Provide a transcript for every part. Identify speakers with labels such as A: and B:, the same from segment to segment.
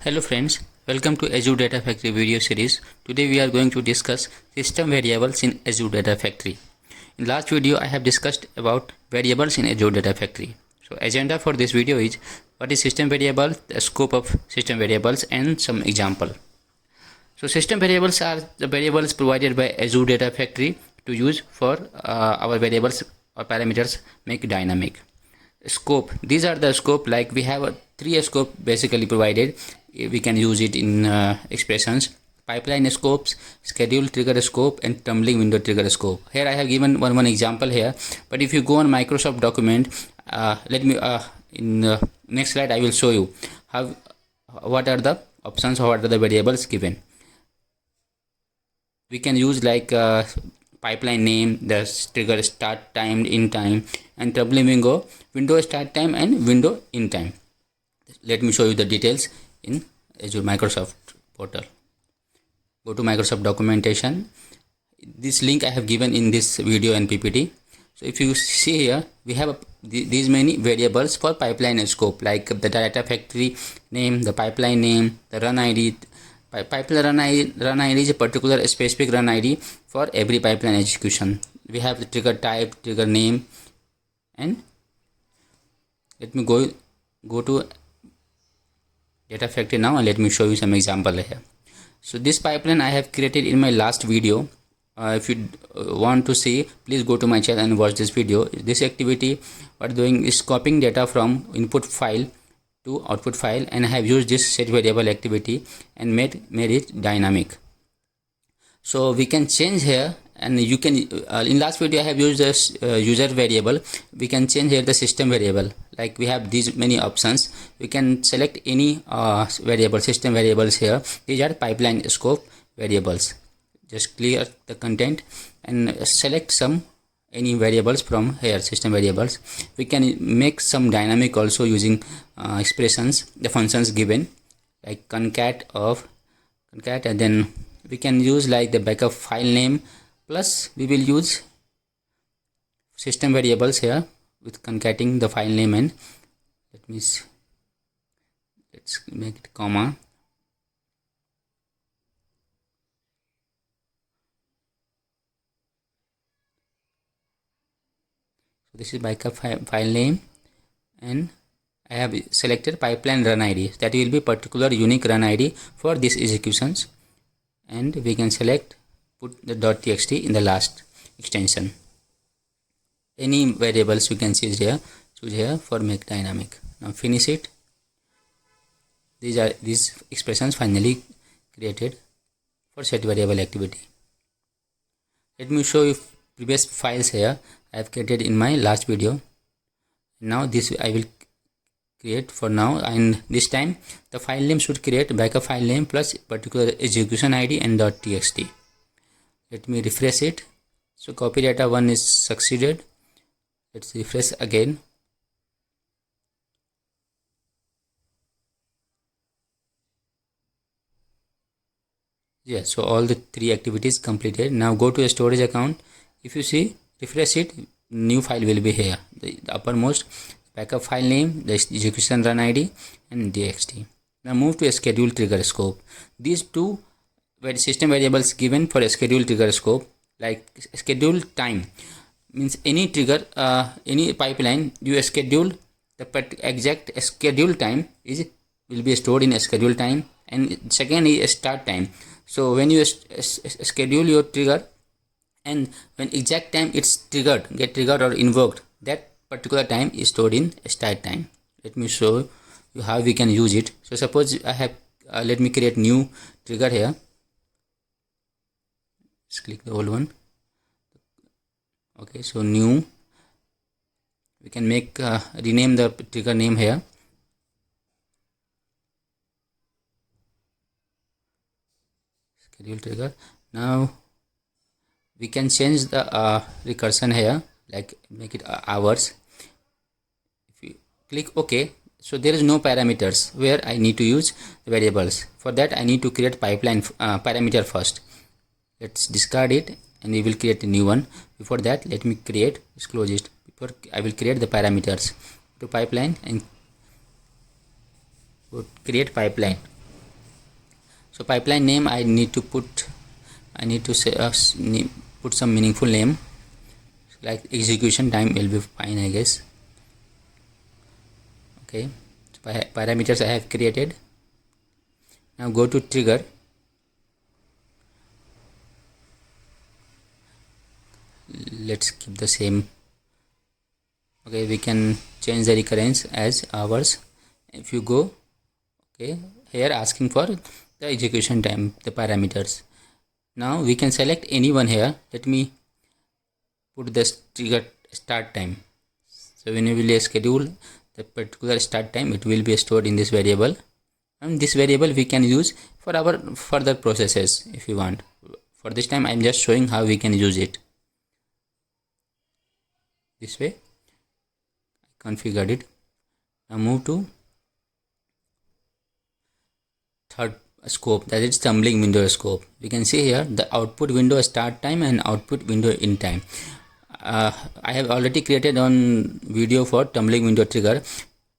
A: Hello friends, welcome to Azure Data Factory video series. Today we are going to discuss system variables in Azure Data Factory. In last video I have discussed about variables in Azure Data Factory. So agenda for this video is what is system variable, the scope of system variables and some example. So system variables are the variables provided by Azure Data Factory to use for our variables or parameters make dynamic. Scope, these are the scope, like we have three scope basically provided. We can use it in expressions: pipeline scopes, schedule trigger scope and tumbling window trigger scope. Here I have given one example here, but if you go on Microsoft document, let me in next slide I will show you how what are the options or what are the variables given. We can use like pipeline name, the trigger start time, in time, and tumbling window start time and window in time. Let me show you the details in Azure Microsoft portal. Go to Microsoft documentation. This link I have given in this video and PPT. So if you see here, we have these many variables for pipeline scope, like the data factory name, the pipeline name, the run ID. Pipeline run ID is a particular specific run ID for every pipeline execution. We have the trigger type, trigger name, and let me go to data factory now and let me show you some example here. So this pipeline I have created in my last video. If you want to see, please go to my channel and watch this video. This activity what doing is copying data from input file to output file, and I have used this set variable activity and made it dynamic. So we can change here, and you can in last video I have used this user variable. We can change here the system variable. Like we have these many options. We can select any variable, system variables here. These are pipeline scope variables. Just clear the content and select any variables from here, system variables. We can make some dynamic also using expressions, the functions given, like concat, and then we can use like the backup file name, plus we will use system variables here with concatenating the file name, and let's make it comma. So this is backup file name, and I have selected pipeline run ID. That will be particular unique run ID for these executions, and we can select put the .txt in the last extension. Any variables we can choose here for make dynamic. Now finish it. These expressions finally created for set variable activity. Let me show you previous files here I have created in my last video. Now this I will create for now, and this time the file name should create backup file name plus particular execution ID and .txt. Let me refresh it. So copy data 1 is succeeded. Let's refresh again. Yeah, so all the three activities completed. Now go to a storage account. If you see, refresh it, new file will be here. The uppermost backup file name, the execution run ID and txt. Now move to a schedule trigger scope. These two system variables given for a schedule trigger scope, like schedule time means any trigger, any pipeline you schedule, the exact schedule time will be stored in a schedule time, and second is start time. So when you schedule your trigger, and when exact time it's get triggered or invoked, that particular time is stored in start time. Let me show you how we can use it. So suppose I have let me create new trigger here. Just click the old one. Okay, so new, we can make rename the trigger name here. Schedule trigger. Now we can change the recursion here, like make it hours. If we click OK, so there is no parameters where I need to use the variables. For that I need to create pipeline parameter first. Let's discard it and we will create a new one. Before that, let me close it. Before I will create the parameters to pipeline and create pipeline. So pipeline name, I need to say put some meaningful name, like execution time will be fine, I guess. Okay, so parameters I have created. Now go to trigger. Let's keep the same. Okay, we can change the recurrence as hours. If you go, okay, here asking for the execution time, the parameters. Now we can select any one here. Let me put the trigger start time. So when you will schedule the particular start time, it will be stored in this variable, and this variable we can use for our further processes if you want. For this time I am just showing how we can use it. This way I configured it. Now move to third scope, that is tumbling window scope. We can see here the output window start time and output window in time. I have already created on video for tumbling window trigger,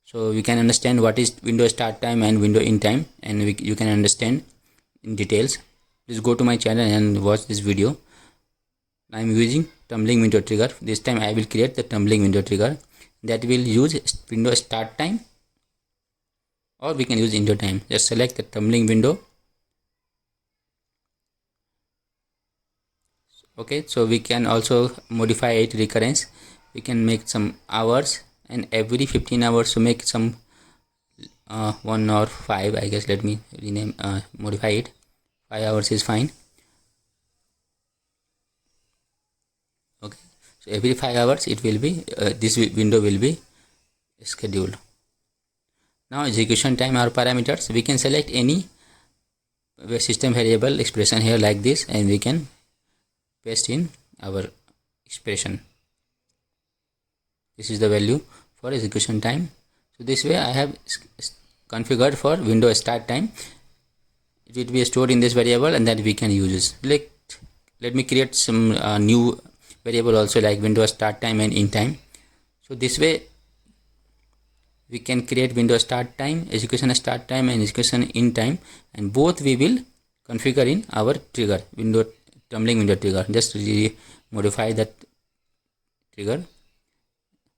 A: so we can understand what is window start time and window in time, and you can understand in details. Please go to my channel and watch this video. I am using tumbling window trigger. This time I will create the tumbling window trigger that will use window start time, or we can use window time. Just select the tumbling window. Okay, so we can also modify it recurrence. We can make some hours, and every 15 hours to make some 1 or 5, I guess. Let me rename modify it. 5 hours is fine. Okay, so every 5 hours it will be this window will be scheduled. Now execution time or parameters, we can select any system variable expression here like this, and we can paste in our expression. This is the value for execution time. So this way I have configured for window start time. It will be stored in this variable, and that we can use it. Let me create some new variable also, like window start time and in time. So this way we can create window start time, execution start time and execution in time, and both we will configure in our trigger, tumbling window trigger. Just modify that trigger.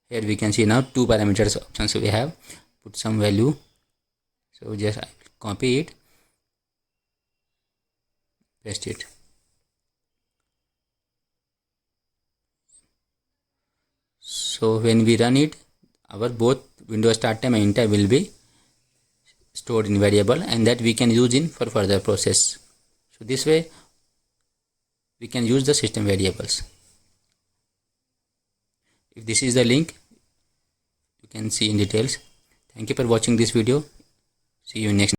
A: Here we can see now 2 parameters options we have. Put some value. So just I will copy it, paste it. So when we run it, our both window start time and end time will be stored in variable, and that we can use in for further process. So this way we can use the system variables. If this is the link, you can see in details. Thank you for watching this video. See you next.